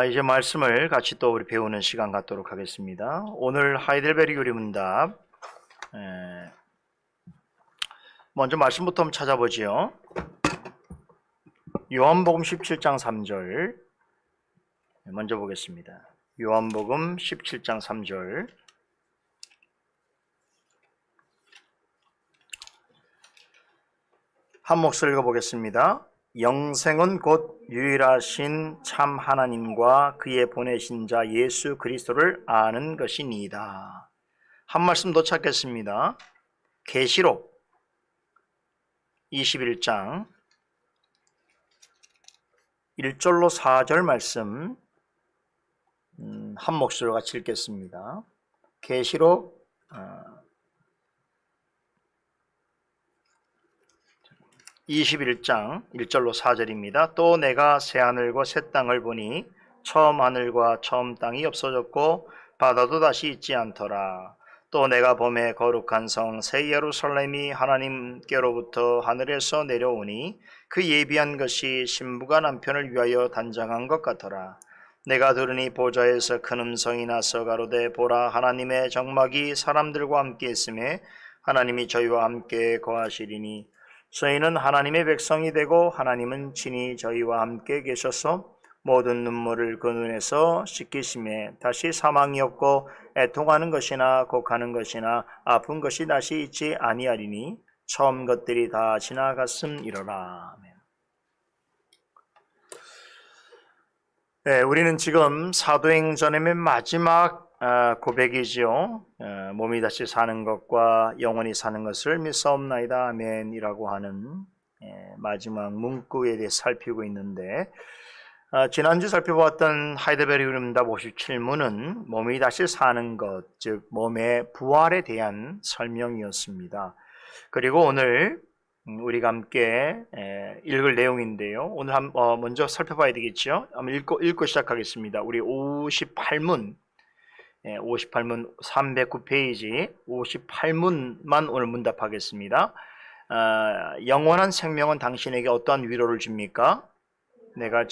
이제 말씀을 같이 또 우리 배우는 시간 갖도록 하겠습니다. 오늘 하이델베르 요리문답 먼저 말씀부터 한번 찾아보지요. 요한복음 17장 3절 먼저 보겠습니다. 요한복음 17장 3절 한 목소리 읽어보겠습니다. 영생은 곧 유일하신 참 하나님과 그의 보내신 자 예수 그리스도를 아는 것이니이다. 한 말씀 더 찾겠습니다. 계시록 21장 1절로 4절 말씀 한 목소리로 같이 읽겠습니다. 계시록 21장 1절로 4절입니다. 또 내가 새 하늘과 새 땅을 보니 처음 하늘과 처음 땅이 없어졌고 바다도 다시 있지 않더라. 또 내가 봄에 거룩한 성 새 예루살렘이 하나님께로부터 하늘에서 내려오니 그 예비한 것이 신부가 남편을 위하여 단장한 것 같더라. 내가 들으니 보좌에서 큰 음성이 나서 가로되 보라 하나님의 정막이 사람들과 함께 있음에 하나님이 저희와 함께 거하시리니 저희는 하나님의 백성이 되고 하나님은 친히 저희와 함께 계셔서 모든 눈물을 그 눈에서 씻기심에 다시 사망이 없고 애통하는 것이나 곡하는 것이나 아픈 것이 다시 있지 아니하리니 처음 것들이 다 지나갔음이로라. 네, 우리는 지금 사도행전의 맨 마지막 고백이지요. 몸이 다시 사는 것과 영원히 사는 것을 믿사옵나이다 아멘이라고 하는 마지막 문구에 대해 살피고 있는데 지난주 살펴보았던 하이델베르 요리문답 57문은 몸이 다시 사는 것, 즉 몸의 부활에 대한 설명이었습니다. 그리고 오늘 우리가 함께 읽을 내용인데요. 오늘 먼저 살펴봐야 되겠죠. 한번 읽고 시작하겠습니다. 우리 58문 309페이지 58문만 오늘 문답하겠습니다. 영원한 생명은 당신에게 어떠한 위로를 줍니까? 내가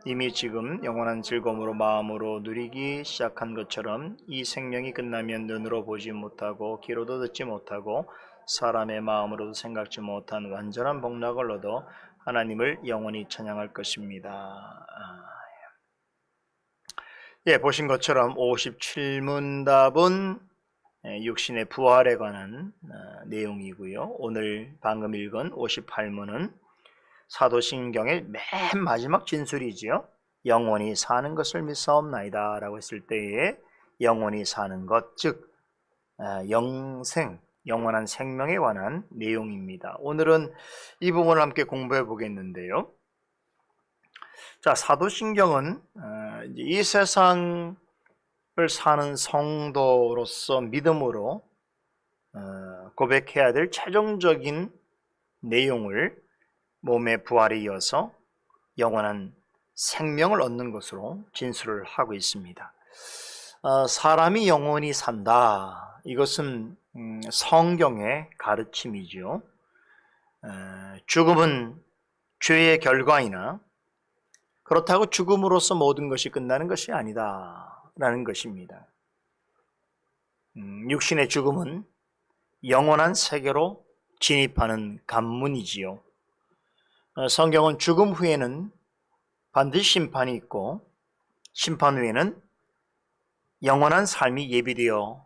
이미 지금 영원한 즐거움으로 마음으로 누리기 시작한 것처럼 이 생명이 끝나면 눈으로 보지 못하고 귀로도 듣지 못하고 사람의 마음으로도 생각지 못한 완전한 복락을 얻어 하나님을 영원히 찬양할 것입니다. 보신 것처럼 57문답은 육신의 부활에 관한 내용이고요. 오늘 방금 읽은 58문은 사도신경의 맨 마지막 진술이지요. 영원히 사는 것을 믿사옵나이다 라고 했을 때에 영원히 사는 것, 즉 영생, 영원한 생명에 관한 내용입니다. 오늘은 이 부분을 함께 공부해 보겠는데요. 자, 사도신경은 이 세상을 사는 성도로서 믿음으로 고백해야 될 최종적인 내용을 몸의 부활에 이어서 영원한 생명을 얻는 것으로 진술을 하고 있습니다. 사람이 영원히 산다. 이것은 성경의 가르침이죠. 죽음은 죄의 결과이나 그렇다고 죽음으로써 모든 것이 끝나는 것이 아니다라는 것입니다. 육신의 죽음은 영원한 세계로 진입하는 관문이지요. 성경은 죽음 후에는 반드시 심판이 있고 심판 후에는 영원한 삶이 예비되어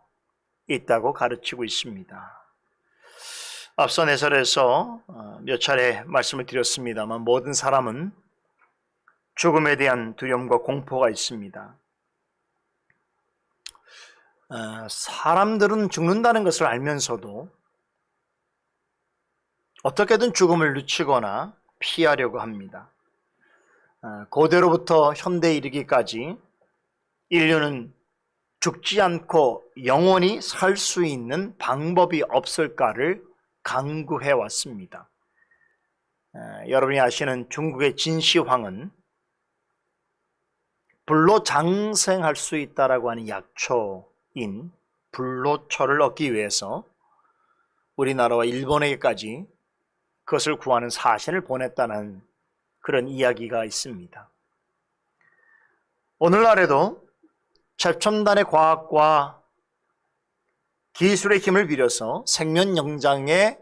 있다고 가르치고 있습니다. 앞선 해설에서 몇 차례 말씀을 드렸습니다만 모든 사람은 죽음에 대한 두려움과 공포가 있습니다. 사람들은 죽는다는 것을 알면서도 어떻게든 죽음을 늦추거나 피하려고 합니다. 고대로부터 현대에 이르기까지 인류는 죽지 않고 영원히 살 수 있는 방법이 없을까를 강구해 왔습니다. 여러분이 아시는 중국의 진시황은 불로 장생할 수 있다라고 하는 약초인 불로초를 얻기 위해서 우리나라와 일본에게까지 그것을 구하는 사신을 보냈다는 그런 이야기가 있습니다. 오늘날에도 최첨단의 과학과 기술의 힘을 빌려서 생명 연장의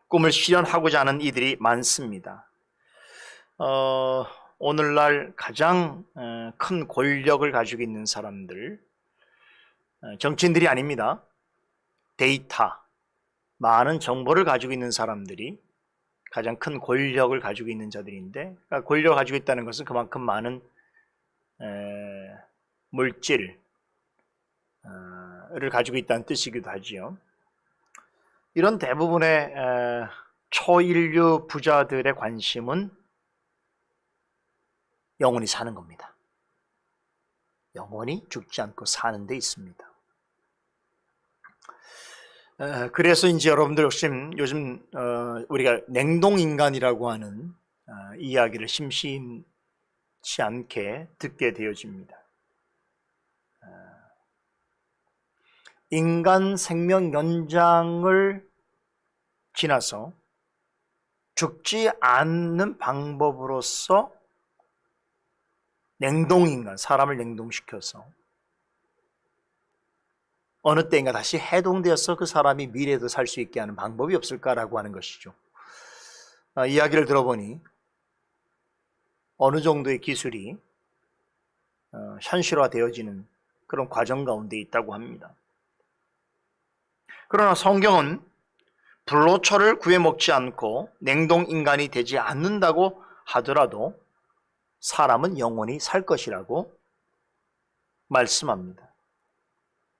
꿈을 실현하고자 하는 이들이 많습니다. 오늘날 가장 큰 권력을 가지고 있는 사람들, 정치인들이 아닙니다. 데이터, 많은 정보를 가지고 있는 사람들이 가장 큰 권력을 가지고 있는 자들인데, 그러니까 권력을 가지고 있다는 것은 그만큼 많은 물질을 가지고 있다는 뜻이기도 하지요. 이런 대부분의 초인류 부자들의 관심은 영원히 사는 겁니다. 영원히 죽지 않고 사는 데 있습니다. 그래서 이제 여러분들 혹시 요즘 우리가 냉동인간이라고 하는 이야기를 심심치 않게 듣게 되어집니다. 인간 생명 연장을 지나서 죽지 않는 방법으로서 냉동인간, 사람을 냉동시켜서 어느 때인가 다시 해동되어서 그 사람이 미래에도 살 수 있게 하는 방법이 없을까라고 하는 것이죠. 이야기를 들어보니 어느 정도의 기술이 현실화되어지는 그런 과정 가운데 있다고 합니다. 그러나 성경은 불로초를 구해 먹지 않고 냉동인간이 되지 않는다고 하더라도 사람은 영원히 살 것이라고 말씀합니다.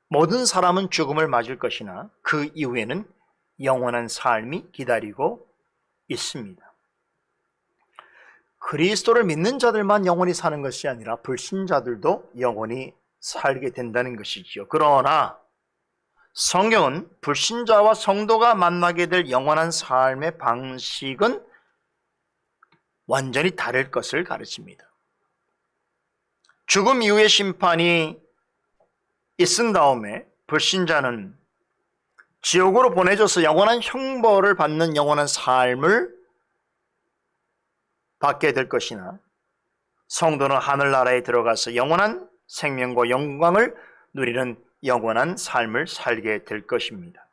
모든 사람은 죽음을 맞을 것이나 그 이후에는 영원한 삶이 기다리고 있습니다. 그리스도를 믿는 자들만 영원히 사는 것이 아니라 불신자들도 영원히 살게 된다는 것이지요. 그러나 성경은 불신자와 성도가 만나게 될 영원한 삶의 방식은 완전히 다를 것을 가르칩니다. 죽음 이후의 심판이 있은 다음에 불신자는 지옥으로 보내져서 영원한 형벌을 받는 영원한 삶을 받게 될 것이나 성도는 하늘나라에 들어가서 영원한 생명과 영광을 누리는 영원한 삶을 살게 될 것입니다.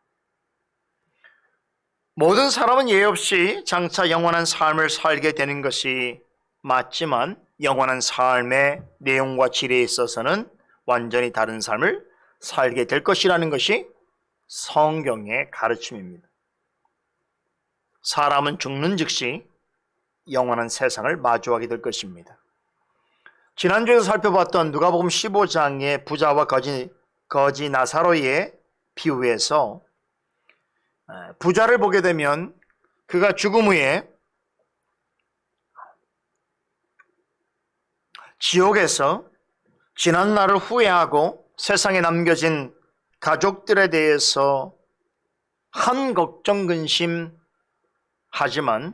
모든 사람은 예외 없이 장차 영원한 삶을 살게 되는 것이 맞지만 영원한 삶의 내용과 질에 있어서는 완전히 다른 삶을 살게 될 것이라는 것이 성경의 가르침입니다. 사람은 죽는 즉시 영원한 세상을 마주하게 될 것입니다. 지난주에서 살펴봤던 누가복음 15장의 부자와 거지 나사로의 비유에서 부자를 보게 되면 그가 죽음 후에 지옥에서 지난 날을 후회하고 세상에 남겨진 가족들에 대해서 한 걱정 근심 하지만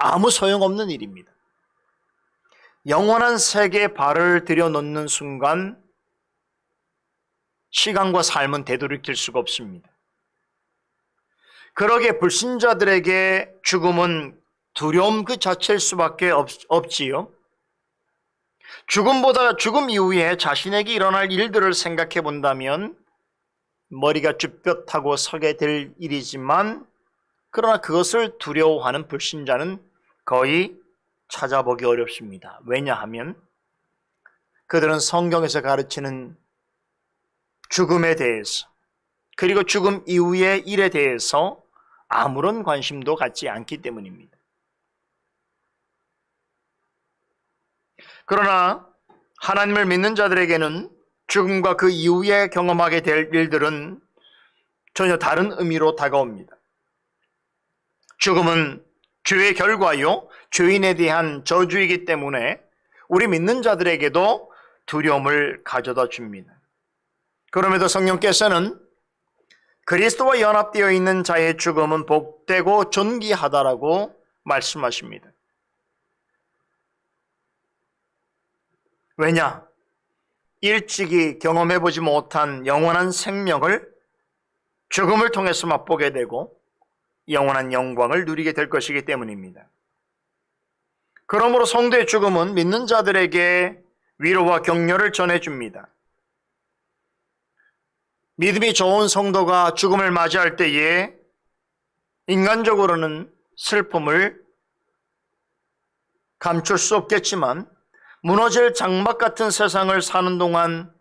아무 소용없는 일입니다. 영원한 세계에 발을 들여놓는 순간 시간과 삶은 되돌이킬 수가 없습니다. 그러기에 불신자들에게 죽음은 두려움 그 자체일 수밖에 없지요. 죽음 이후에 자신에게 일어날 일들을 생각해 본다면 머리가 쭈뼛하고 서게 될 일이지만 그러나 그것을 두려워하는 불신자는 거의 찾아보기 어렵습니다. 왜냐하면 그들은 성경에서 가르치는 죽음에 대해서 그리고 죽음 이후의 일에 대해서 아무런 관심도 갖지 않기 때문입니다. 그러나 하나님을 믿는 자들에게는 죽음과 그 이후에 경험하게 될 일들은 전혀 다른 의미로 다가옵니다. 죽음은 죄의 결과요, 죄인에 대한 저주이기 때문에 우리 믿는 자들에게도 두려움을 가져다 줍니다. 그럼에도 성령께서는 그리스도와 연합되어 있는 자의 죽음은 복되고 존귀하다라고 말씀하십니다. 왜냐? 일찍이 경험해보지 못한 영원한 생명을 죽음을 통해서 맛보게 되고 영원한 영광을 누리게 될 것이기 때문입니다. 그러므로 성도의 죽음은 믿는 자들에게 위로와 격려를 전해줍니다. 믿음이 좋은 성도가 죽음을 맞이할 때에 인간적으로는 슬픔을 감출 수 없겠지만 무너질 장막 같은 세상을 사는 동안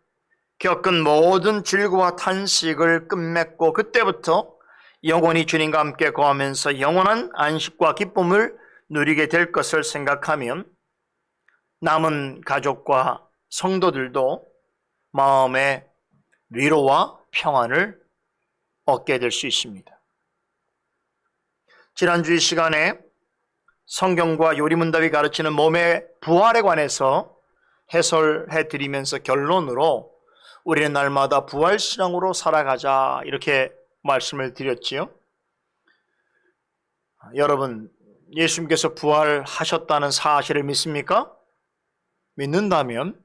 겪은 모든 질고와 탄식을 끝맺고 그때부터 영원히 주님과 함께 거하면서 영원한 안식과 기쁨을 누리게 될 것을 생각하면 남은 가족과 성도들도 마음의 위로와 평안을 얻게 될 수 있습니다. 지난주 이 시간에 성경과 요리문답이 가르치는 몸의 부활에 관해서 해설해 드리면서 결론으로 우리는 날마다 부활신앙으로 살아가자 이렇게 말씀을 드렸지요. 여러분, 예수님께서 부활하셨다는 사실을 믿습니까? 믿는다면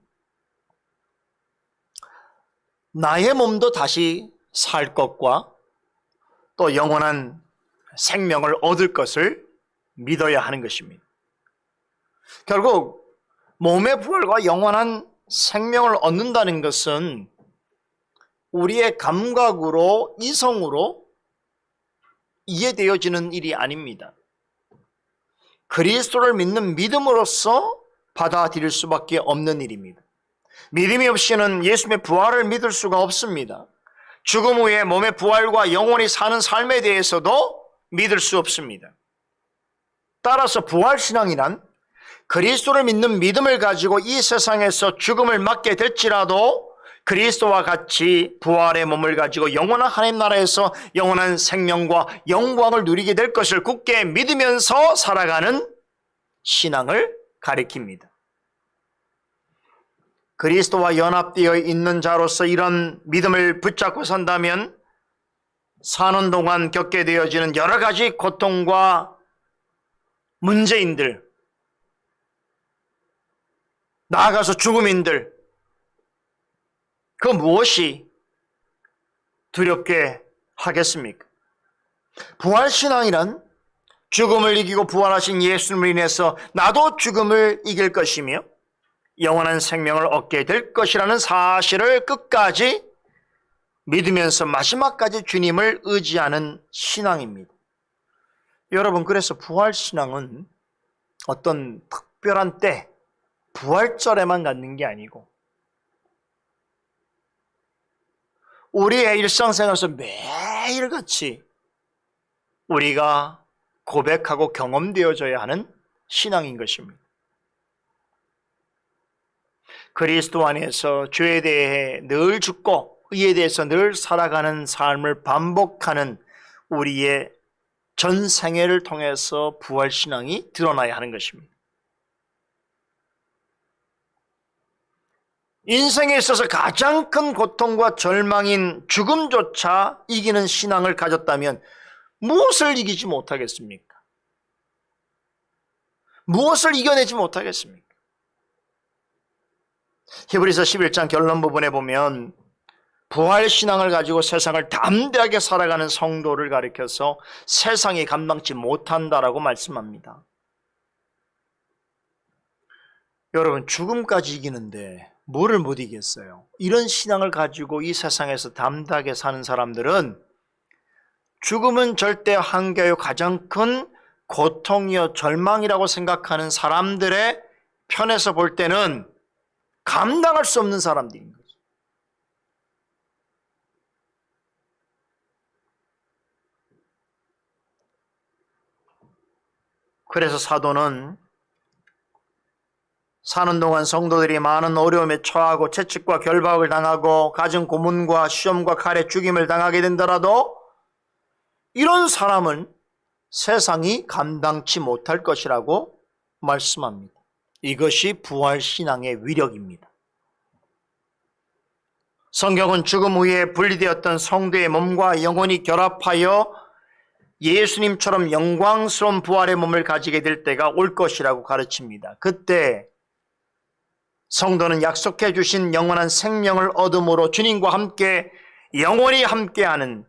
나의 몸도 다시 살 것과 또 영원한 생명을 얻을 것을 믿어야 하는 것입니다. 결국 몸의 부활과 영원한 생명을 얻는다는 것은 우리의 감각으로, 이성으로 이해되어지는 일이 아닙니다. 그리스도를 믿는 믿음으로써 받아들일 수밖에 없는 일입니다. 믿음이 없이는 예수님의 부활을 믿을 수가 없습니다. 죽음 후에 몸의 부활과 영원히 사는 삶에 대해서도 믿을 수 없습니다. 따라서 부활신앙이란 그리스도를 믿는 믿음을 가지고 이 세상에서 죽음을 맞게 될지라도 그리스도와 같이 부활의 몸을 가지고 영원한 하나님 나라에서 영원한 생명과 영광을 누리게 될 것을 굳게 믿으면서 살아가는 신앙을 가리킵니다. 그리스도와 연합되어 있는 자로서 이런 믿음을 붙잡고 산다면 사는 동안 겪게 되어지는 여러 가지 고통과 문제인들, 나아가서 죽음인들, 그 무엇이 두렵게 하겠습니까? 부활신앙이란 죽음을 이기고 부활하신 예수님을 인해서 나도 죽음을 이길 것이며 영원한 생명을 얻게 될 것이라는 사실을 끝까지 믿으면서 마지막까지 주님을 의지하는 신앙입니다. 여러분, 그래서 부활신앙은 어떤 특별한 때, 부활절에만 갖는 게 아니고 우리의 일상생활에서 매일같이 우리가 고백하고 경험되어져야 하는 신앙인 것입니다. 그리스도 안에서 죄에 대해 늘 죽고 의에 대해서 늘 살아가는 삶을 반복하는 우리의 전 생애를 통해서 부활신앙이 드러나야 하는 것입니다. 인생에 있어서 가장 큰 고통과 절망인 죽음조차 이기는 신앙을 가졌다면 무엇을 이기지 못하겠습니까? 무엇을 이겨내지 못하겠습니까? 히브리서 11장 결론 부분에 보면 부활신앙을 가지고 세상을 담대하게 살아가는 성도를 가리켜서 세상이 감당치 못한다라고 말씀합니다. 여러분, 죽음까지 이기는데 뭐를 못 이겼어요? 이런 신앙을 가지고 이 세상에서 담대하게 사는 사람들은 죽음은 절대 한계요 가장 큰 고통이요 절망이라고 생각하는 사람들의 편에서 볼 때는 감당할 수 없는 사람들인 거죠. 그래서 사도는 사는 동안 성도들이 많은 어려움에 처하고 채찍과 결박을 당하고 갖은 고문과 시험과 칼에 죽임을 당하게 된다라도 이런 사람은 세상이 감당치 못할 것이라고 말씀합니다. 이것이 부활신앙의 위력입니다. 성경은 죽음 후에 분리되었던 성도의 몸과 영혼이 결합하여 예수님처럼 영광스러운 부활의 몸을 가지게 될 때가 올 것이라고 가르칩니다. 그때 성도는 약속해 주신 영원한 생명을 얻음으로 주님과 함께 영원히 함께하는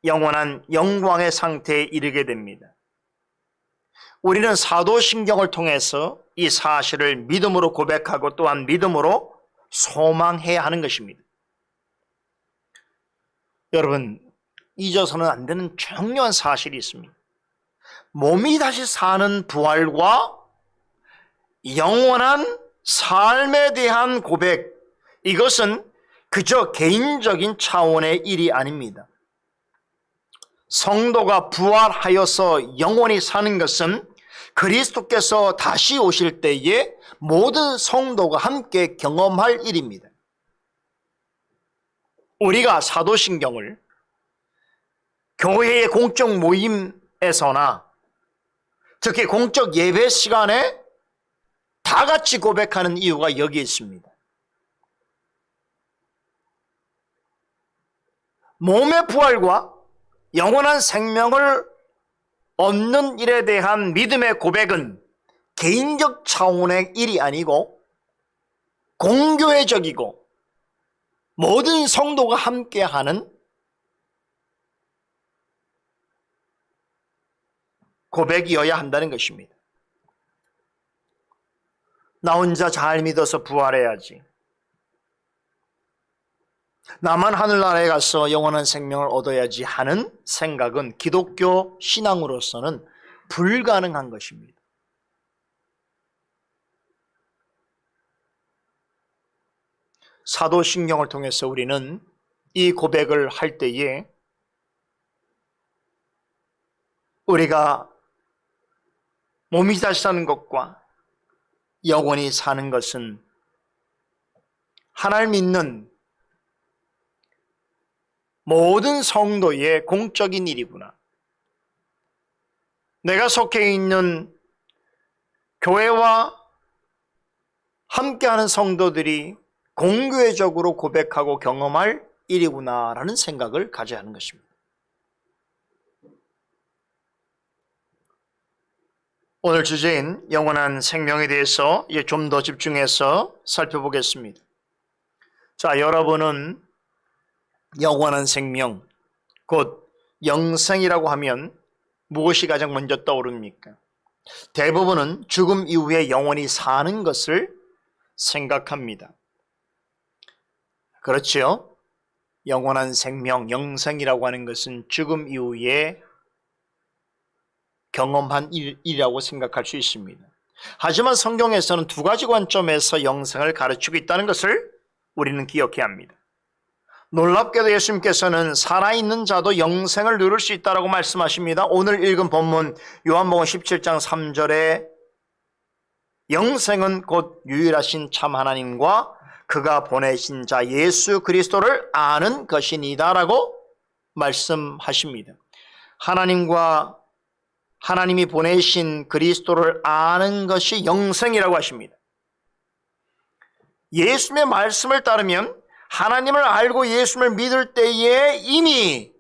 영원한 영광의 상태에 이르게 됩니다. 우리는 사도신경을 통해서 이 사실을 믿음으로 고백하고 또한 믿음으로 소망해야 하는 것입니다. 여러분, 잊어서는 안 되는 중요한 사실이 있습니다. 몸이 다시 사는 부활과 영원한 삶에 대한 고백, 이것은 그저 개인적인 차원의 일이 아닙니다. 성도가 부활하여서 영원히 사는 것은 그리스도께서 다시 오실 때에 모든 성도가 함께 경험할 일입니다. 우리가 사도신경을 교회의 공적 모임에서나 특히 공적 예배 시간에 다 같이 고백하는 이유가 여기에 있습니다. 몸의 부활과 영원한 생명을 얻는 일에 대한 믿음의 고백은 개인적 차원의 일이 아니고 공교회적이고 모든 성도가 함께하는 고백이어야 한다는 것입니다. 나 혼자 잘 믿어서 부활해야지. 나만 하늘나라에 가서 영원한 생명을 얻어야지 하는 생각은 기독교 신앙으로서는 불가능한 것입니다. 사도신경을 통해서 우리는 이 고백을 할 때에 우리가 몸이 다시 사는 것과 영원히 사는 것은 하나님 믿는 모든 성도의 공적인 일이구나. 내가 속해 있는 교회와 함께하는 성도들이 공교회적으로 고백하고 경험할 일이구나라는 생각을 가져야 하는 것입니다. 오늘 주제인 영원한 생명에 대해서 좀 더 집중해서 살펴보겠습니다. 자, 여러분은 영원한 생명, 곧 영생이라고 하면 무엇이 가장 먼저 떠오릅니까? 대부분은 죽음 이후에 영원히 사는 것을 생각합니다. 그렇죠? 영원한 생명, 영생이라고 하는 것은 죽음 이후에 경험한 일이라고 생각할 수 있습니다. 하지만 성경에서는 두 가지 관점에서 영생을 가르치고 있다는 것을 우리는 기억해야 합니다. 놀랍게도 예수님께서는 살아있는 자도 영생을 누릴 수 있다고 말씀하십니다. 오늘 읽은 본문 요한복음 17장 3절에 영생은 곧 유일하신 참 하나님과 그가 보내신 자 예수 그리스도를 아는 것이니다 라고 말씀하십니다. 하나님이 보내신 그리스도를 아는 것이 영생이라고 하십니다. 예수님의 말씀을 따르면 하나님을 알고 예수님을 믿을 때에 이미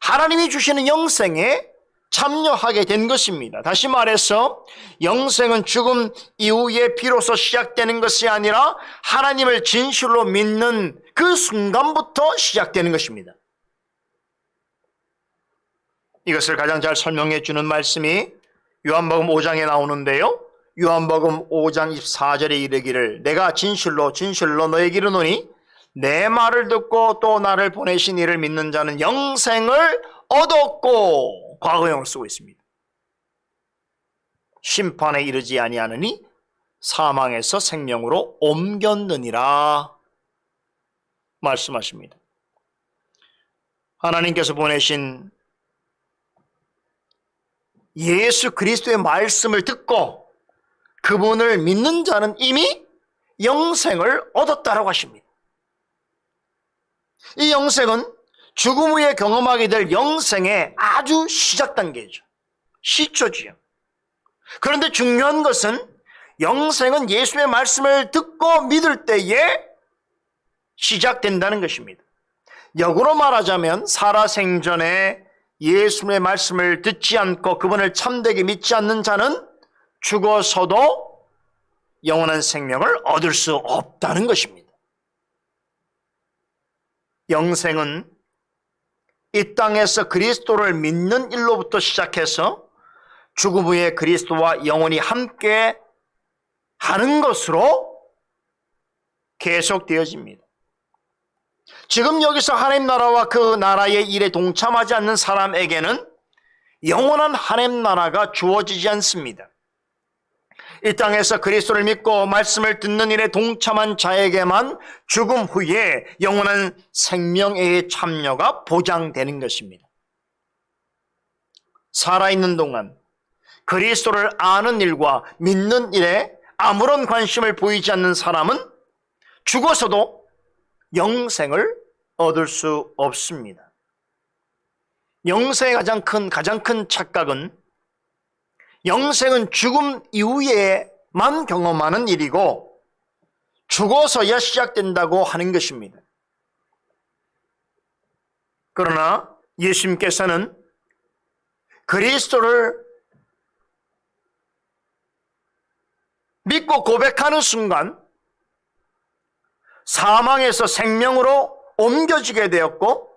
하나님이 주시는 영생에 참여하게 된 것입니다. 다시 말해서 영생은 죽음 이후에 비로소 시작되는 것이 아니라 하나님을 진실로 믿는 그 순간부터 시작되는 것입니다. 이것을 가장 잘 설명해 주는 말씀이 요한복음 5장에 나오는데요. 요한복음 5장 24절에 이르기를 내가 진실로 너에게 이르노니 내 말을 듣고 또 나를 보내신 이를 믿는 자는 영생을 얻었고, 과거형을 쓰고 있습니다. 심판에 이르지 아니하느니 사망에서 생명으로 옮겼느니라 말씀하십니다. 하나님께서 보내신 예수 그리스도의 말씀을 듣고 그분을 믿는 자는 이미 영생을 얻었다라고 하십니다. 이 영생은 죽음 후에 경험하게 될 영생의 아주 시작 단계죠. 시초지요. 그런데 중요한 것은 영생은 예수의 말씀을 듣고 믿을 때에 시작된다는 것입니다. 역으로 말하자면 살아생전에 예수의 말씀을 듣지 않고 그분을 참되게 믿지 않는 자는 죽어서도 영원한 생명을 얻을 수 없다는 것입니다. 영생은 이 땅에서 그리스도를 믿는 일로부터 시작해서 죽음 후에 그리스도와 영원히 함께 하는 것으로 계속되어집니다. 지금 여기서 하나님 나라와 그 나라의 일에 동참하지 않는 사람에게는 영원한 하나님 나라가 주어지지 않습니다. 이 땅에서 그리스도를 믿고 말씀을 듣는 일에 동참한 자에게만 죽음 후에 영원한 생명의 참여가 보장되는 것입니다. 살아있는 동안 그리스도를 아는 일과 믿는 일에 아무런 관심을 보이지 않는 사람은 죽어서도 영생을 얻을 수 없습니다. 영생의 가장 큰 착각은 영생은 죽음 이후에만 경험하는 일이고 죽어서야 시작된다고 하는 것입니다. 그러나 예수님께서는 그리스도를 믿고 고백하는 순간 사망에서 생명으로 옮겨지게 되었고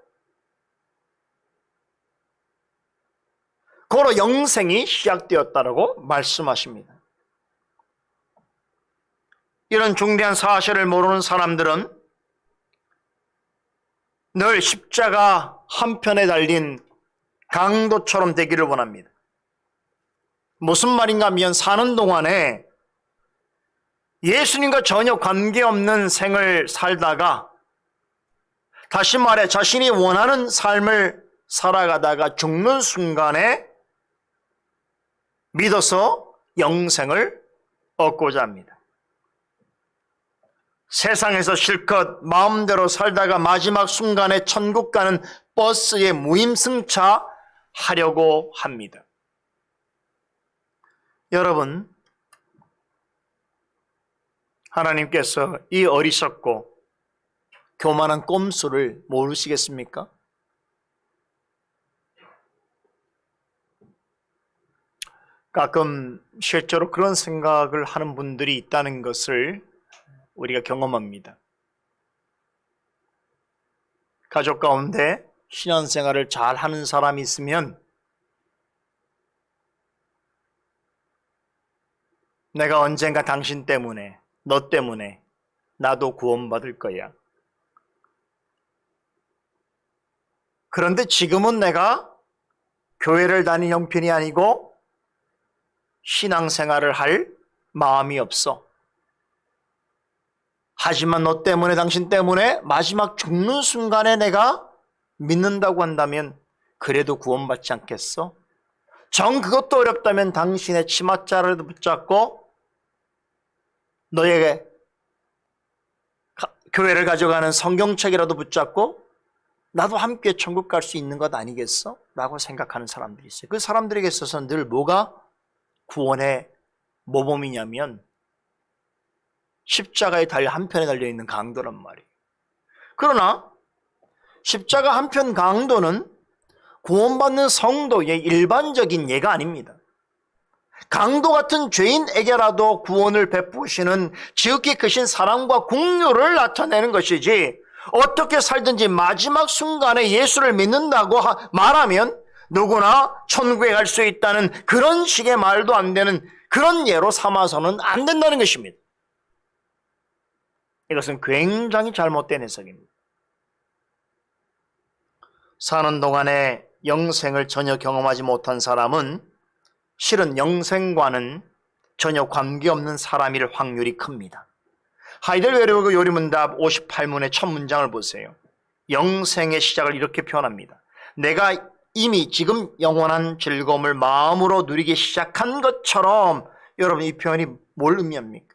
고로 영생이 시작되었다라고 말씀하십니다. 이런 중대한 사실을 모르는 사람들은 늘 십자가 한편에 달린 강도처럼 되기를 원합니다. 무슨 말인가 하면 사는 동안에 예수님과 전혀 관계없는 생을 살다가 다시 말해 자신이 원하는 삶을 살아가다가 죽는 순간에 믿어서 영생을 얻고자 합니다. 세상에서 실컷 마음대로 살다가 마지막 순간에 천국 가는 버스에 무임승차 하려고 합니다. 여러분, 하나님께서 이 어리석고 교만한 꼼수를 모르시겠습니까? 가끔 실제로 그런 생각을 하는 분들이 있다는 것을 우리가 경험합니다. 가족 가운데 신앙생활을 잘 하는 사람이 있으면 내가 언젠가 당신 때문에, 너 때문에 나도 구원받을 거야. 그런데 지금은 내가 교회를 다니는 형편이 아니고 신앙생활을 할 마음이 없어. 하지만 너 때문에, 당신 때문에 마지막 죽는 순간에 내가 믿는다고 한다면 그래도 구원받지 않겠어? 정 그것도 어렵다면 당신의 치맛자루라도 붙잡고 너에게 교회를 가져가는 성경책이라도 붙잡고 나도 함께 천국 갈 수 있는 것 아니겠어? 라고 생각하는 사람들이 있어요. 그 사람들에게 있어서 늘 뭐가 구원의 모범이냐면 십자가의 달 한편에 달려있는 강도란 말이에요. 그러나 십자가 한편 강도는 구원받는 성도의 일반적인 예가 아닙니다. 강도 같은 죄인에게라도 구원을 베푸시는 지극히 크신 사랑과 긍휼을 나타내는 것이지, 어떻게 살든지 마지막 순간에 예수를 믿는다고 말하면 누구나 천국에 갈 수 있다는 그런 식의 말도 안 되는 그런 예로 삼아서는 안 된다는 것입니다. 이것은 굉장히 잘못된 해석입니다. 사는 동안에 영생을 전혀 경험하지 못한 사람은 실은 영생과는 전혀 관계없는 사람일 확률이 큽니다. 하이델베르그 요리문답 58문의 첫 문장을 보세요. 영생의 시작을 이렇게 표현합니다. 내가 이미 지금 영원한 즐거움을 마음으로 누리기 시작한 것처럼. 여러분, 이 표현이 뭘 의미합니까?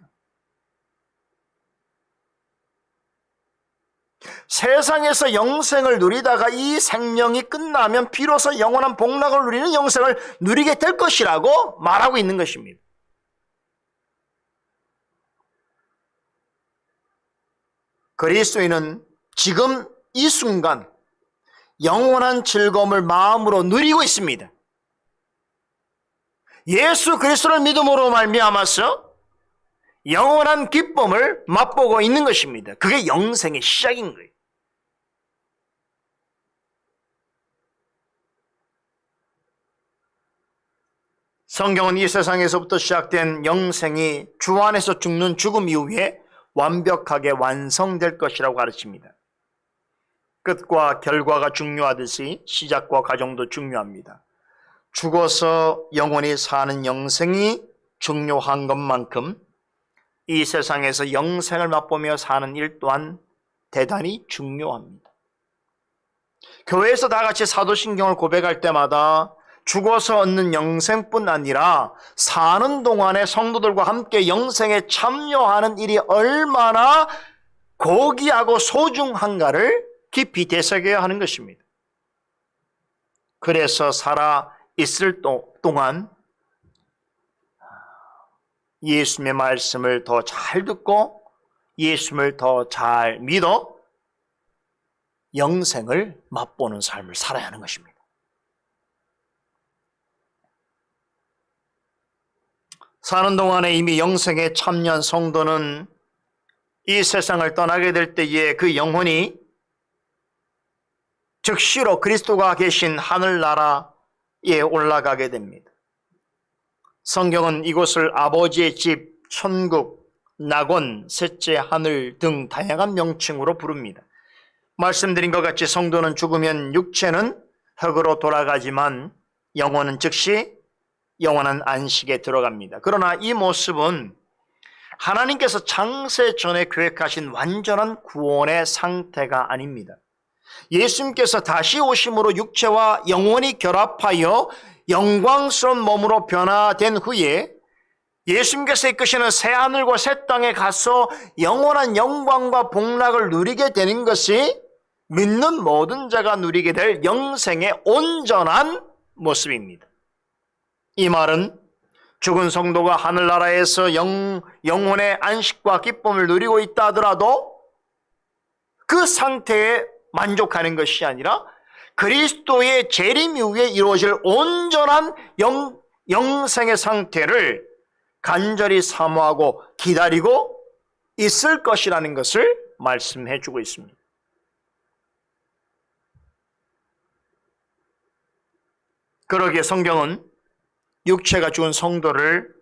세상에서 영생을 누리다가 이 생명이 끝나면 비로소 영원한 복락을 누리는 영생을 누리게 될 것이라고 말하고 있는 것입니다. 그리스도인은 지금 이 순간 영원한 즐거움을 마음으로 누리고 있습니다. 예수 그리스도를 믿음으로 말미암아서 영원한 기쁨을 맛보고 있는 것입니다. 그게 영생의 시작인 거예요. 성경은 이 세상에서부터 시작된 영생이 주 안에서 죽는 죽음 이후에 완벽하게 완성될 것이라고 가르칩니다. 끝과 결과가 중요하듯이 시작과 과정도 중요합니다. 죽어서 영원히 사는 영생이 중요한 것만큼 이 세상에서 영생을 맛보며 사는 일 또한 대단히 중요합니다. 교회에서 다 같이 사도신경을 고백할 때마다 죽어서 얻는 영생뿐 아니라 사는 동안에 성도들과 함께 영생에 참여하는 일이 얼마나 고귀하고 소중한가를 깊이 되새겨야 하는 것입니다. 그래서 살아 있을 동안 예수님의 말씀을 더 잘 듣고 예수님을 더 잘 믿어 영생을 맛보는 삶을 살아야 하는 것입니다. 사는 동안에 이미 영생에 참여한 성도는 이 세상을 떠나게 될 때에 그 영혼이 즉시로 그리스도가 계신 하늘나라에 올라가게 됩니다. 성경은 이곳을 아버지의 집, 천국, 낙원, 셋째 하늘 등 다양한 명칭으로 부릅니다. 말씀드린 것 같이 성도는 죽으면 육체는 흙으로 돌아가지만 영혼은 즉시 영원한 안식에 들어갑니다. 그러나 이 모습은 하나님께서 창세 전에 계획하신 완전한 구원의 상태가 아닙니다. 예수님께서 다시 오심으로 육체와 영혼이 결합하여 영광스러운 몸으로 변화된 후에 예수님께서 이끄시는 새하늘과 새 땅에 가서 영원한 영광과 복락을 누리게 되는 것이 믿는 모든 자가 누리게 될 영생의 온전한 모습입니다. 이 말은 죽은 성도가 하늘나라에서 영혼의 안식과 기쁨을 누리고 있다 하더라도 그 상태에 만족하는 것이 아니라 그리스도의 재림 이후에 이루어질 온전한 영생의 상태를 간절히 사모하고 기다리고 있을 것이라는 것을 말씀해 주고 있습니다. 그러기에 성경은 육체가 죽은 성도를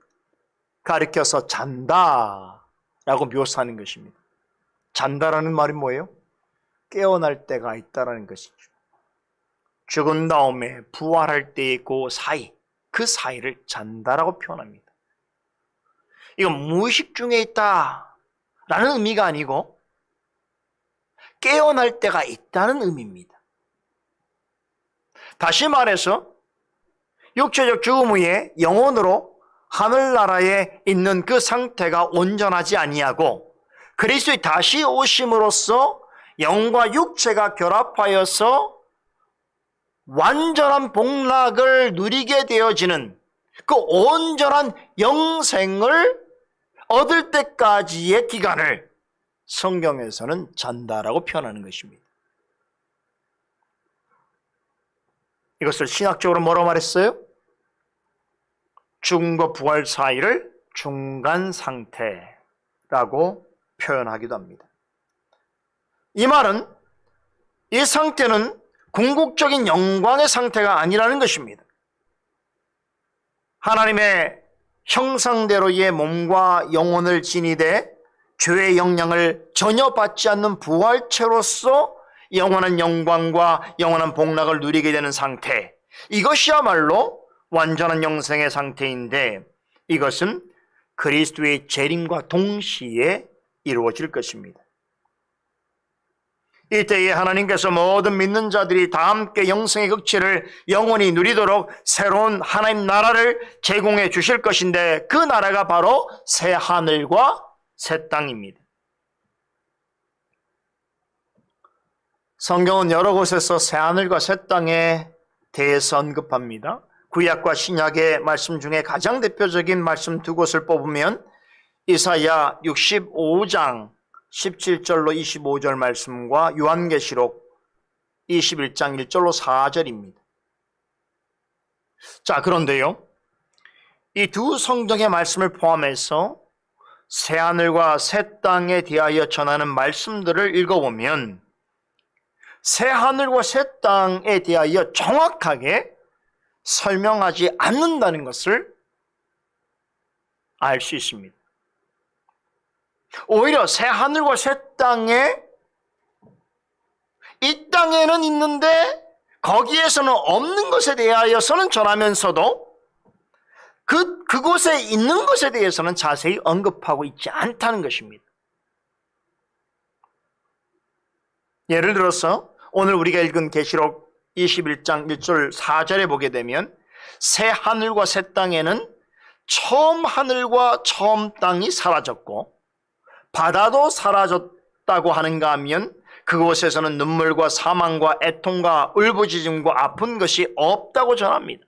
가리켜서 잔다라고 묘사하는 것입니다. 잔다라는 말이 뭐예요? 깨어날 때가 있다라는 것이죠. 죽은 다음에 부활할 때의 그 사이를 잔다라고 표현합니다. 이건 무의식 중에 있다라는 의미가 아니고 깨어날 때가 있다는 의미입니다. 다시 말해서 육체적 죽음 후에 영혼으로 하늘나라에 있는 그 상태가 온전하지 아니하고 그리스도의 다시 오심으로써 영과 육체가 결합하여서 완전한 복락을 누리게 되어지는 그 온전한 영생을 얻을 때까지의 기간을 성경에서는 잔다라고 표현하는 것입니다. 이것을 신학적으로 뭐라고 말했어요? 죽음과 부활 사이를 중간 상태라고 표현하기도 합니다. 이 말은 이 상태는 궁극적인 영광의 상태가 아니라는 것입니다. 하나님의 형상대로의 몸과 영혼을 지니되 죄의 영향을 전혀 받지 않는 부활체로서 영원한 영광과 영원한 복락을 누리게 되는 상태, 이것이야말로 완전한 영생의 상태인데 이것은 그리스도의 재림과 동시에 이루어질 것입니다. 이때에 하나님께서 모든 믿는 자들이 다 함께 영생의 극치를 영원히 누리도록 새로운 하나님 나라를 제공해 주실 것인데 그 나라가 바로 새 하늘과 새 땅입니다. 성경은 여러 곳에서 새 하늘과 새 땅에 대해서 언급합니다. 구약과 신약의 말씀 중에 가장 대표적인 말씀 두 곳을 뽑으면 이사야 65장 17절로 25절 말씀과 요한계시록 21장 1절로 4절입니다. 자, 그런데요, 이 두 성경의 말씀을 포함해서 새하늘과 새 땅에 대하여 전하는 말씀들을 읽어보면 새하늘과 새 땅에 대하여 정확하게 설명하지 않는다는 것을 알 수 있습니다. 오히려 새 하늘과 새 땅에 이 땅에는 있는데 거기에서는 없는 것에 대하여서는 전하면서도 그곳에 있는 것에 대해서는 자세히 언급하고 있지 않다는 것입니다. 예를 들어서 오늘 우리가 읽은 계시록 21장 1절 4절에 보게 되면 새 하늘과 새 땅에는 처음 하늘과 처음 땅이 사라졌고 바다도 사라졌다고 하는가 하면 그곳에서는 눈물과 사망과 애통과 울부짖음과 아픈 것이 없다고 전합니다.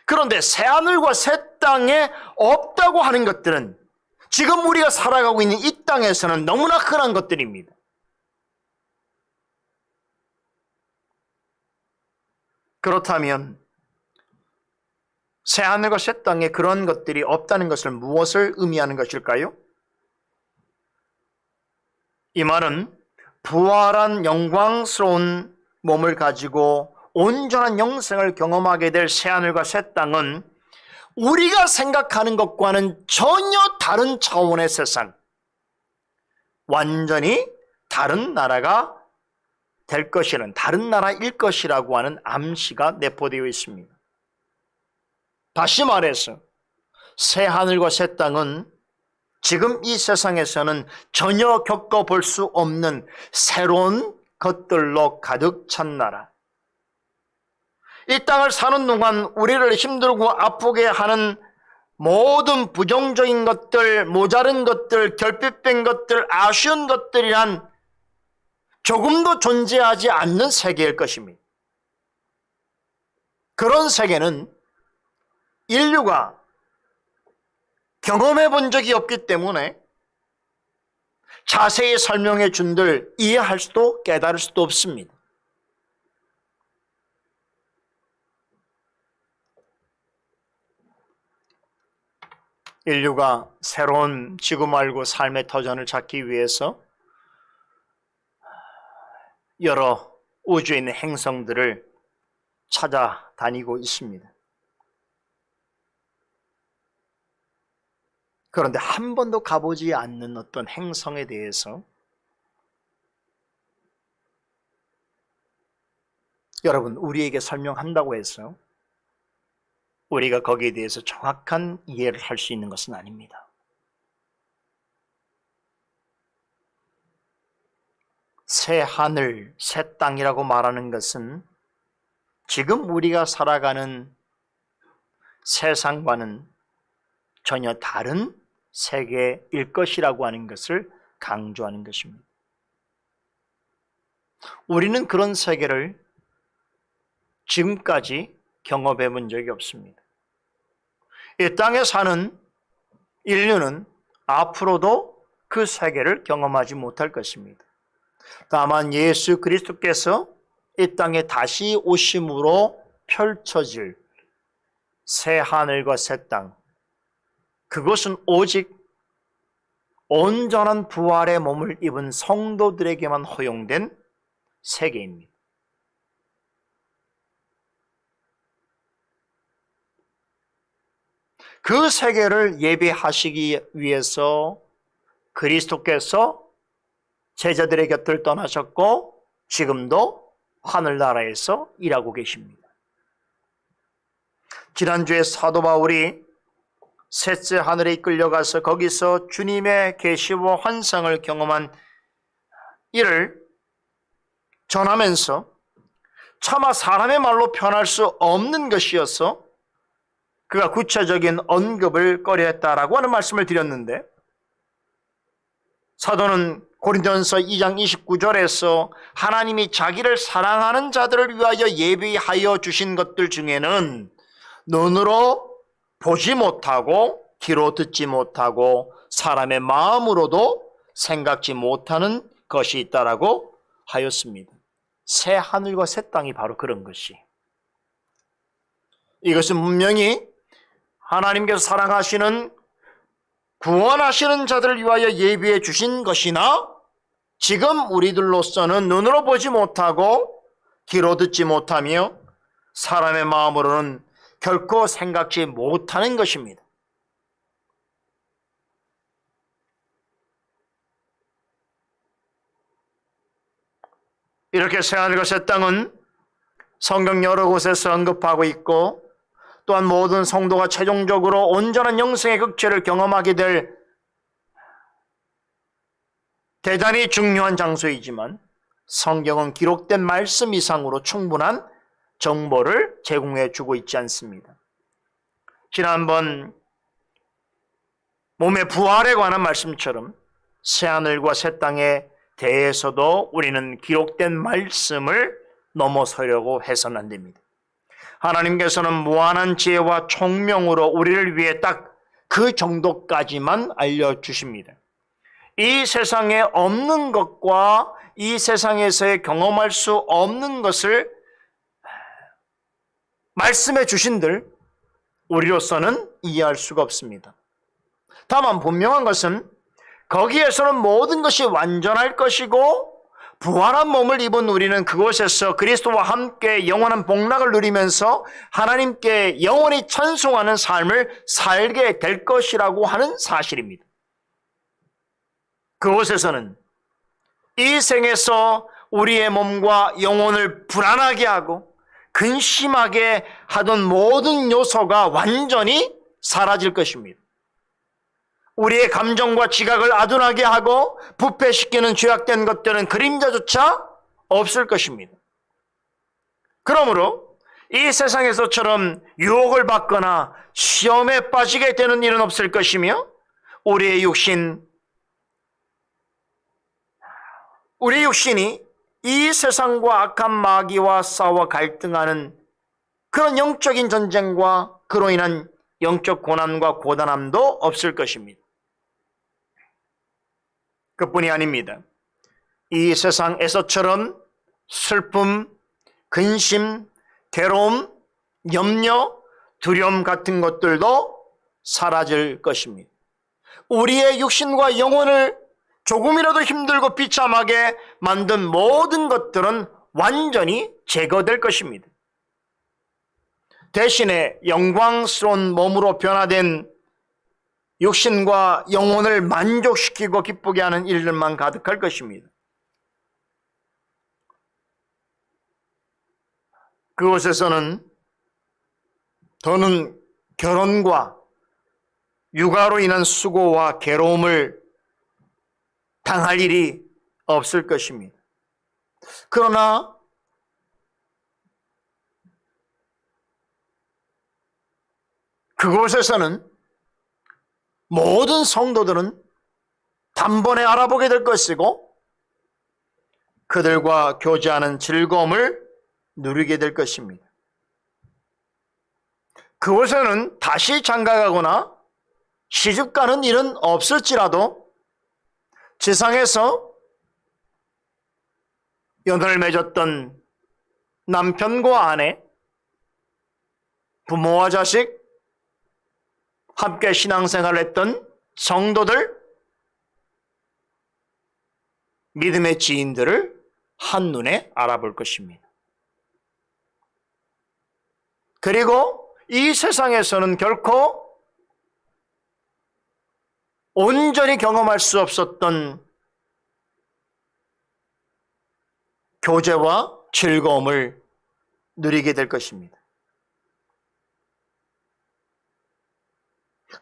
그런데 새하늘과 새 땅에 없다고 하는 것들은 지금 우리가 살아가고 있는 이 땅에서는 너무나 흔한 것들입니다. 그렇다면 새하늘과 새 땅에 그런 것들이 없다는 것을 무엇을 의미하는 것일까요? 이 말은 부활한 영광스러운 몸을 가지고 온전한 영생을 경험하게 될 새하늘과 새 땅은 우리가 생각하는 것과는 전혀 다른 차원의 세상, 완전히 다른 나라가 될 것이라는, 다른 나라일 것이라고 하는 암시가 내포되어 있습니다. 다시 말해서 새하늘과 새 땅은 지금 이 세상에서는 전혀 겪어볼 수 없는 새로운 것들로 가득 찬 나라, 이 땅을 사는 동안 우리를 힘들고 아프게 하는 모든 부정적인 것들, 모자른 것들, 결핍된 것들, 아쉬운 것들이란 조금도 존재하지 않는 세계일 것입니다. 그런 세계는 인류가 경험해 본 적이 없기 때문에 자세히 설명해 준들 이해할 수도 깨달을 수도 없습니다. 인류가 새로운 지구 말고 삶의 터전을 찾기 위해서 여러 우주에 있는 행성들을 찾아다니고 있습니다. 그런데 한 번도 가보지 않는 어떤 행성에 대해서 여러분, 우리에게 설명한다고 해서 우리가 거기에 대해서 정확한 이해를 할 수 있는 것은 아닙니다. 새 하늘, 새 땅이라고 말하는 것은 지금 우리가 살아가는 세상과는 전혀 다른 세계일 것이라고 하는 것을 강조하는 것입니다. 우리는 그런 세계를 지금까지 경험해 본 적이 없습니다. 이 땅에 사는 인류는 앞으로도 그 세계를 경험하지 못할 것입니다. 다만 예수 그리스도께서 이 땅에 다시 오심으로 펼쳐질 새 하늘과 새 땅, 그것은 오직 온전한 부활의 몸을 입은 성도들에게만 허용된 세계입니다. 그 세계를 예배하시기 위해서 그리스도께서 제자들의 곁을 떠나셨고 지금도 하늘나라에서 일하고 계십니다. 지난주에 사도 바울이 셋째 하늘에 이끌려가서 거기서 주님의 계시와 환상을 경험한 이를 전하면서 차마 사람의 말로 표현할 수 없는 것이어서 그가 구체적인 언급을 꺼려했다라고 하는 말씀을 드렸는데, 사도는 고린도전서 2장 29절에서 하나님이 자기를 사랑하는 자들을 위하여 예비하여 주신 것들 중에는 눈으로 보지 못하고 귀로 듣지 못하고 사람의 마음으로도 생각지 못하는 것이 있다라고 하였습니다. 새 하늘과 새 땅이 바로 그런 것이, 이것은 분명히 하나님께서 사랑하시는 구원하시는 자들을 위하여 예비해 주신 것이나 지금 우리들로서는 눈으로 보지 못하고 귀로 듣지 못하며 사람의 마음으로는 결코 생각지 못하는 것입니다. 이렇게 새하늘과 새 땅은 성경 여러 곳에서 언급하고 있고, 또한 모든 성도가 최종적으로 온전한 영생의 극체를 경험하게 될 대단히 중요한 장소이지만, 성경은 기록된 말씀 이상으로 충분한 정보를 제공해 주고 있지 않습니다. 지난번 몸의 부활에 관한 말씀처럼 새하늘과 새 땅에 대해서도 우리는 기록된 말씀을 넘어서려고 해서는 안 됩니다. 하나님께서는 무한한 지혜와 총명으로 우리를 위해 딱 그 정도까지만 알려주십니다. 이 세상에 없는 것과 이 세상에서의 경험할 수 없는 것을 말씀해 주신들 우리로서는 이해할 수가 없습니다. 다만 분명한 것은 거기에서는 모든 것이 완전할 것이고, 부활한 몸을 입은 우리는 그곳에서 그리스도와 함께 영원한 복락을 누리면서 하나님께 영원히 찬송하는 삶을 살게 될 것이라고 하는 사실입니다. 그곳에서는 이 생에서 우리의 몸과 영혼을 불안하게 하고 근심하게 하던 모든 요소가 완전히 사라질 것입니다. 우리의 감정과 지각을 아둔하게 하고 부패시키는 죄악된 것들은 그림자조차 없을 것입니다. 그러므로 이 세상에서처럼 유혹을 받거나 시험에 빠지게 되는 일은 없을 것이며, 우리의 육신이 이 세상과 악한 마귀와 싸워 갈등하는 그런 영적인 전쟁과 그로 인한 영적 고난과 고단함도 없을 것입니다. 그뿐이 아닙니다. 이 세상에서처럼 슬픔, 근심, 괴로움, 염려, 두려움 같은 것들도 사라질 것입니다. 우리의 육신과 영혼을 조금이라도 힘들고 비참하게 만든 모든 것들은 완전히 제거될 것입니다. 대신에 영광스러운 몸으로 변화된 육신과 영혼을 만족시키고 기쁘게 하는 일들만 가득할 것입니다. 그곳에서는 더는 결혼과 육아로 인한 수고와 괴로움을 당할 일이 없을 것입니다. 그러나 그곳에서는 모든 성도들은 단번에 알아보게 될 것이고, 그들과 교제하는 즐거움을 누리게 될 것입니다. 그곳에는 다시 장가가거나 시집가는 일은 없을지라도 지상에서 연을 맺었던 남편과 아내, 부모와 자식, 함께 신앙생활을 했던 성도들, 믿음의 지인들을 한눈에 알아볼 것입니다. 그리고 이 세상에서는 결코 온전히 경험할 수 없었던 교제와 즐거움을 누리게 될 것입니다.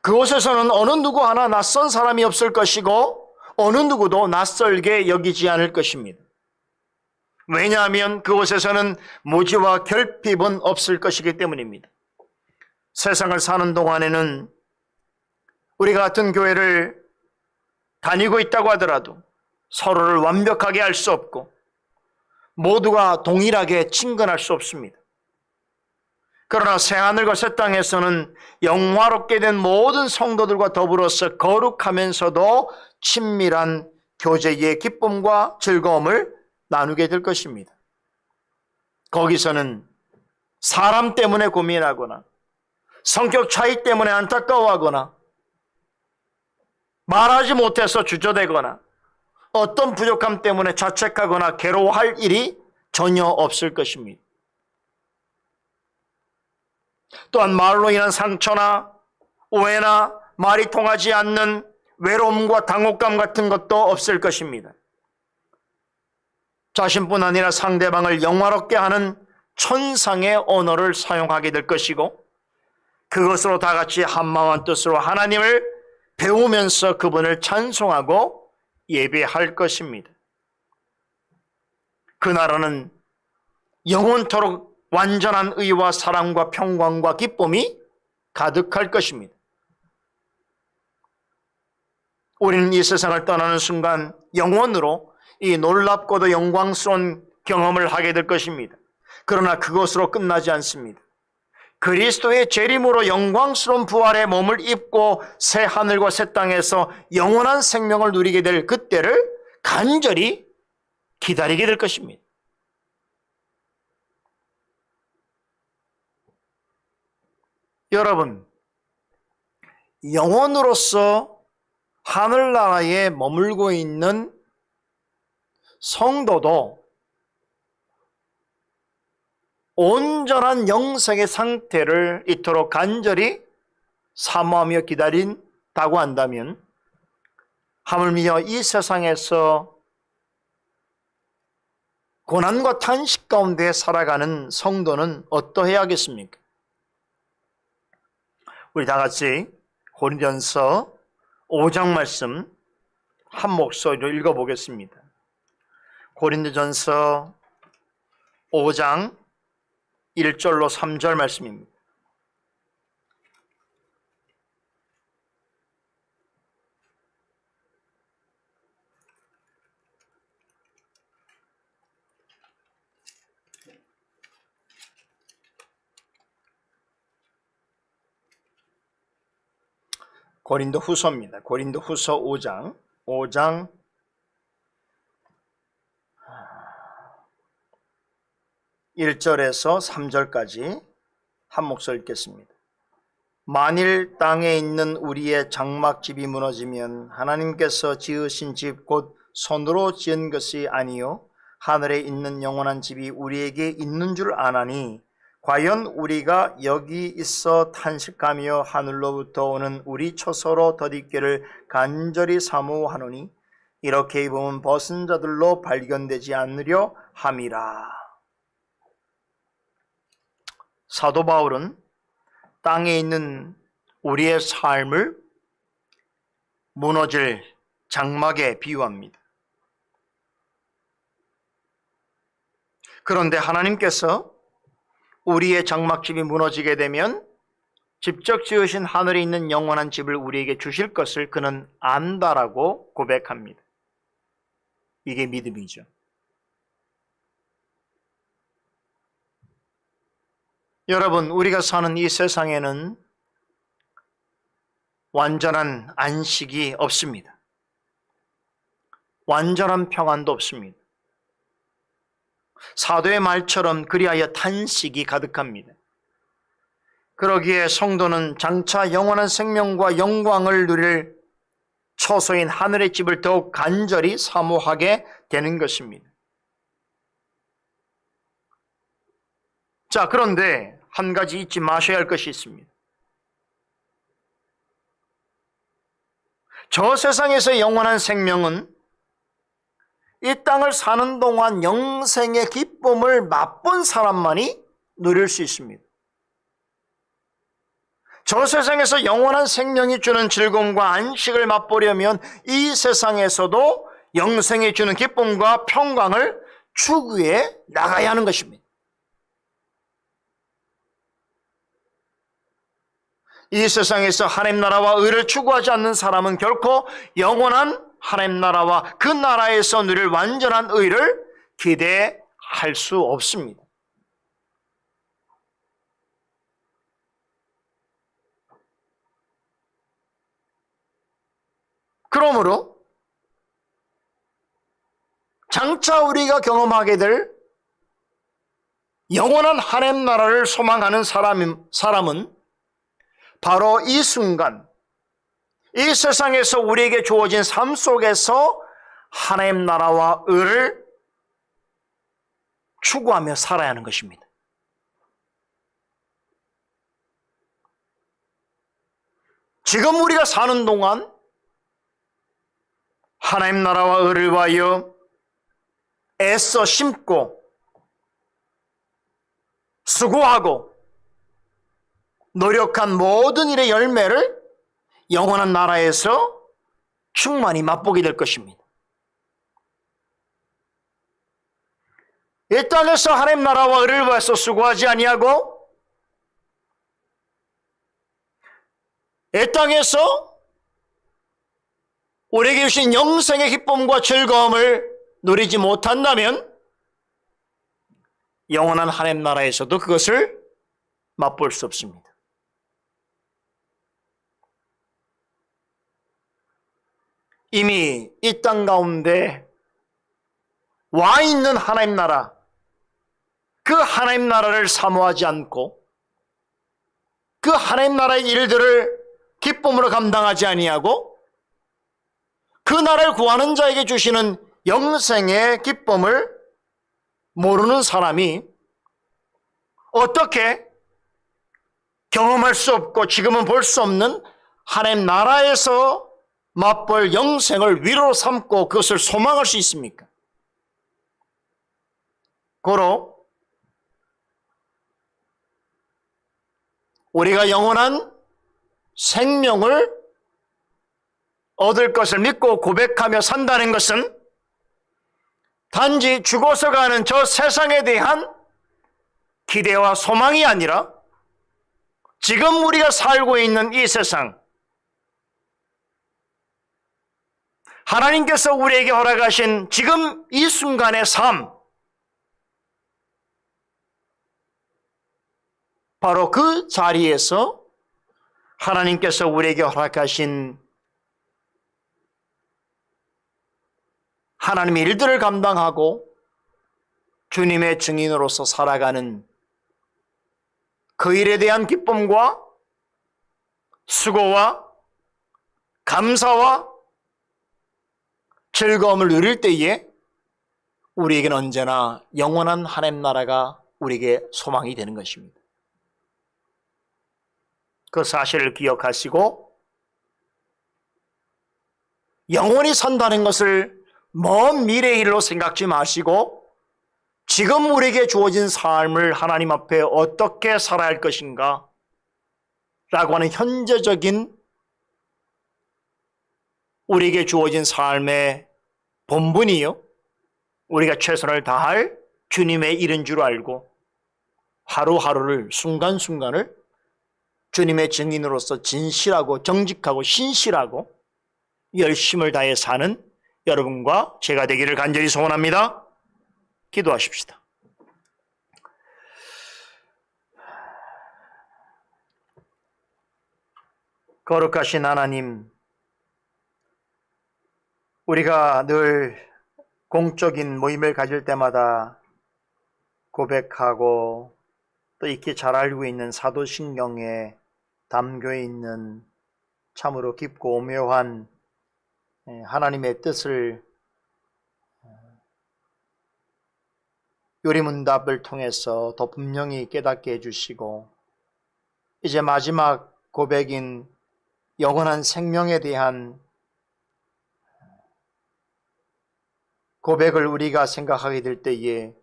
그곳에서는 어느 누구 하나 낯선 사람이 없을 것이고, 어느 누구도 낯설게 여기지 않을 것입니다. 왜냐하면 그곳에서는 무지와 결핍은 없을 것이기 때문입니다. 세상을 사는 동안에는 우리 같은 교회를 다니고 있다고 하더라도 서로를 완벽하게 알 수 없고 모두가 동일하게 친근할 수 없습니다. 그러나 새하늘과 새 땅에서는 영화롭게 된 모든 성도들과 더불어서 거룩하면서도 친밀한 교제의 기쁨과 즐거움을 나누게 될 것입니다. 거기서는 사람 때문에 고민하거나 성격 차이 때문에 안타까워하거나 말하지 못해서 주저되거나 어떤 부족함 때문에 자책하거나 괴로워할 일이 전혀 없을 것입니다. 또한 말로 인한 상처나 오해나 말이 통하지 않는 외로움과 당혹감 같은 것도 없을 것입니다. 자신뿐 아니라 상대방을 영화롭게 하는 천상의 언어를 사용하게 될 것이고, 그것으로 다 같이 한마음 뜻으로 하나님을 배우면서 그분을 찬송하고 예배할 것입니다. 그 나라는 영원토록 완전한 의와 사랑과 평강과 기쁨이 가득할 것입니다. 우리는 이 세상을 떠나는 순간 영원으로 이 놀랍고도 영광스러운 경험을 하게 될 것입니다. 그러나 그것으로 끝나지 않습니다. 그리스도의 재림으로 영광스러운 부활의 몸을 입고 새 하늘과 새 땅에서 영원한 생명을 누리게 될 그때를 간절히 기다리게 될 것입니다. 여러분, 영혼으로서 하늘나라에 머물고 있는 성도도 온전한 영생의 상태를 이토록 간절히 사모하며 기다린다고 한다면, 하물며 이 세상에서 고난과 탄식 가운데 살아가는 성도는 어떠해야겠습니까? 우리 다 같이 고린도전서 5장 말씀 한 목소리로 읽어보겠습니다. 고린도전서 5장 1절로 3절 말씀입니다. 고린도 후서입니다. 고린도 후서 5장 1절에서 3절까지 한 목소리 읽겠습니다. 만일 땅에 있는 우리의 장막집이 무너지면 하나님께서 지으신 집 곧 손으로 지은 것이 아니요 하늘에 있는 영원한 집이 우리에게 있는 줄 아나니, 과연 우리가 여기 있어 탄식하며 하늘로부터 오는 우리 처소로 덧입기를 간절히 사모하노니 이렇게 입으면 벗은 자들로 발견되지 않으려 함이라. 사도 바울은 땅에 있는 우리의 삶을 무너질 장막에 비유합니다. 그런데 하나님께서 우리의 장막집이 무너지게 되면 직접 지으신 하늘에 있는 영원한 집을 우리에게 주실 것을 그는 안다라고 고백합니다. 이게 믿음이죠. 여러분, 우리가 사는 이 세상에는 완전한 안식이 없습니다. 완전한 평안도 없습니다. 사도의 말처럼 그리하여 탄식이 가득합니다. 그러기에 성도는 장차 영원한 생명과 영광을 누릴 처소인 하늘의 집을 더욱 간절히 사모하게 되는 것입니다. 자, 그런데 한 가지 잊지 마셔야 할 것이 있습니다. 저 세상에서 영원한 생명은 이 땅을 사는 동안 영생의 기쁨을 맛본 사람만이 누릴 수 있습니다. 저 세상에서 영원한 생명이 주는 즐거움과 안식을 맛보려면 이 세상에서도 영생이 주는 기쁨과 평강을 추구해 나가야 하는 것입니다. 이 세상에서 하나님 나라와 의를 추구하지 않는 사람은 결코 영원한 하나님 나라와 그 나라에서 누릴 완전한 의를 기대할 수 없습니다. 그러므로 장차 우리가 경험하게 될 영원한 하나님 나라를 소망하는 사람은 바로 이 순간, 이 세상에서 우리에게 주어진 삶 속에서 하나님 나라와 의를 추구하며 살아야 하는 것입니다. 지금 우리가 사는 동안 하나님 나라와 의를 위하여 애써 심고 수고하고 노력한 모든 일의 열매를 영원한 나라에서 충만히 맛보게 될 것입니다. 이 땅에서 하나님 나라와 의를 위해서 수고하지 아니하고 이 땅에서 우리에게 주신 영생의 기쁨과 즐거움을 누리지 못한다면 영원한 하나님 나라에서도 그것을 맛볼 수 없습니다. 이미 이 땅 가운데 와 있는 하나님 나라, 그 하나님 나라를 사모하지 않고 그 하나님 나라의 일들을 기쁨으로 감당하지 아니하고 그 나라를 구하는 자에게 주시는 영생의 기쁨을 모르는 사람이 어떻게 경험할 수 없고 지금은 볼 수 없는 하나님 나라에서 맛볼 영생을 위로로 삼고 그것을 소망할 수 있습니까? 고로 우리가 영원한 생명을 얻을 것을 믿고 고백하며 산다는 것은 단지 죽어서 가는 저 세상에 대한 기대와 소망이 아니라 지금 우리가 살고 있는 이 세상, 하나님께서 우리에게 허락하신 지금 이 순간의 삶, 바로 그 자리에서 하나님께서 우리에게 허락하신 하나님의 일들을 감당하고 주님의 증인으로서 살아가는 그 일에 대한 기쁨과 수고와 감사와 즐거움을 누릴 때에 우리에게는 언제나 영원한 하나님 나라가 우리에게 소망이 되는 것입니다. 그 사실을 기억하시고 영원히 산다는 것을 먼 미래의 일로 생각지 마시고 지금 우리에게 주어진 삶을 하나님 앞에 어떻게 살아야 할 것인가 라고 하는 현재적인 우리에게 주어진 삶의 본분이요, 우리가 최선을 다할 주님의 일인 줄 알고 하루하루를 순간순간을 주님의 증인으로서 진실하고 정직하고 신실하고 열심을 다해 사는 여러분과 제가 되기를 간절히 소원합니다. 기도하십시다. 거룩하신 하나님, 우리가 늘 공적인 모임을 가질 때마다 고백하고 또 익히 잘 알고 있는 사도신경에 담겨 있는 참으로 깊고 오묘한 하나님의 뜻을 요리문답을 통해서 더 분명히 깨닫게 해주시고 이제 마지막 고백인 영원한 생명에 대한 고백을 우리가 생각하게 될 때에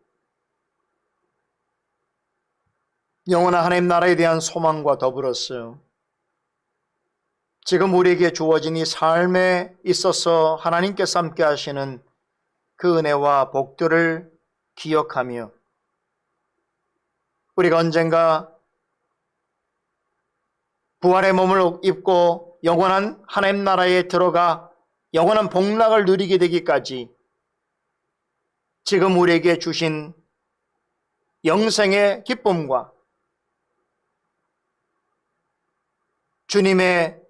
영원한 하나님 나라에 대한 소망과 더불어서 지금 우리에게 주어진 이 삶에 있어서 하나님께서 함께 하시는 그 은혜와 복들을 기억하며 우리가 언젠가 부활의 몸을 입고 영원한 하나님 나라에 들어가 영원한 복락을 누리게 되기까지 지금 우리에게 주신 영생의 기쁨과 주님의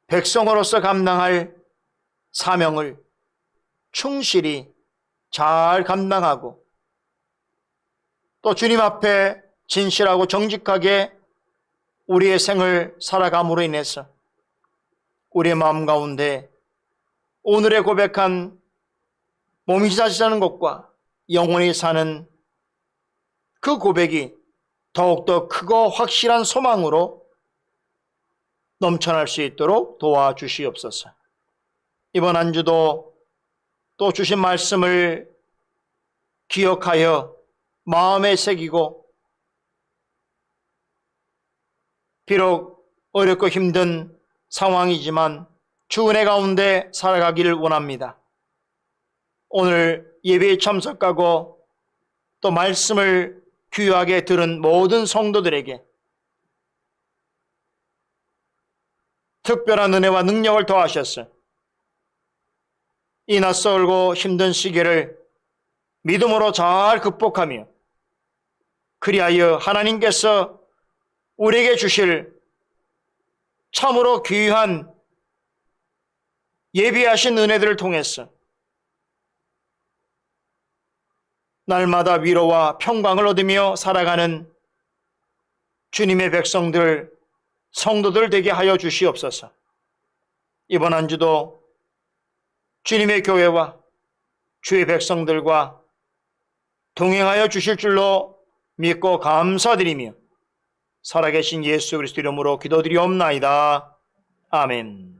백성으로서 감당할 사명을 충실히 잘 감당하고 또 주님 앞에 진실하고 정직하게 우리의 생을 살아감으로 인해서 우리의 마음 가운데 오늘의 고백한 몸이 사시자는 것과 영원히 사는 그 고백이 더욱더 크고 확실한 소망으로 넘쳐날 수 있도록 도와주시옵소서. 이번 한 주도 또 주신 말씀을 기억하여 마음에 새기고 비록 어렵고 힘든 상황이지만 주 은혜 가운데 살아가기를 원합니다. 오늘 예배에 참석하고 또 말씀을 귀하게 들은 모든 성도들에게 특별한 은혜와 능력을 더하셔서 이 낯설고 힘든 시기를 믿음으로 잘 극복하며 그리하여 하나님께서 우리에게 주실 참으로 귀한 예비하신 은혜들을 통해서 날마다 위로와 평강을 얻으며 살아가는 주님의 백성들, 성도들 되게 하여 주시옵소서. 이번 한 주도 주님의 교회와 주의 백성들과 동행하여 주실 줄로 믿고 감사드리며 살아계신 예수 그리스도 이름으로 기도드리옵나이다. 아멘.